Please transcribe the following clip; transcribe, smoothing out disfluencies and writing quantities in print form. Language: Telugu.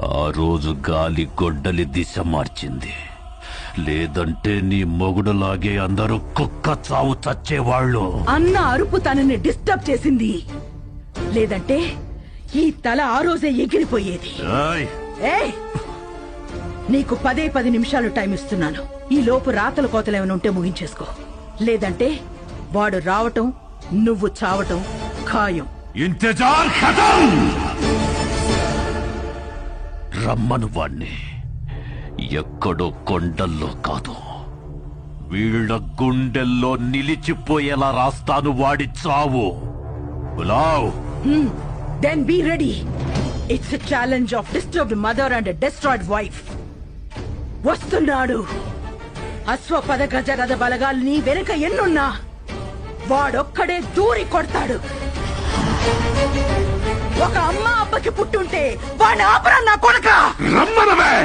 ఆ రోజు గాలి గొడ్డలి దిశ మార్చింది. లేదంటే నీ మొగుడులాగే అందరూ కుక్క చావు చచ్చేవాళ్ళు. అన్న అరుపు తనని డిస్టర్బ్ చేసింది. లేదంటే ఈ తల ఆ రోజే ఎగిరిపోయేది. ఏయ్, నీకు 10 నిమిషాలు టైం ఇస్తున్నాను. ఈ లోపు రాతల కోతలేమైనా ఉంటే ముగించేసుకో. లేదంటే వాడు రావటం, నువ్వు చావటం ఖాయం. ఇంతజార్ ఖతం. రమ్మను వాణ్ణి. ఎక్కడో కొండల్లో కాదు, వీళ్ళ గుండెల్లో నిలిచిపోయేలా రాస్తాను వాడి చావు. బులావ్. Then be ready. It's a challenge of disturbed mother and a destroyed wife. వస్తున్నాడు. అశ్వపద గజరథ బలగాల్ని వెనుక ఎన్నున్నా వాడొక్కడే దూరి కొడతాడు. ఒక అమ్మ అబ్బకి పుట్టుంటే వాడిని ఆపరా నా కొడక. రమ్మనవే.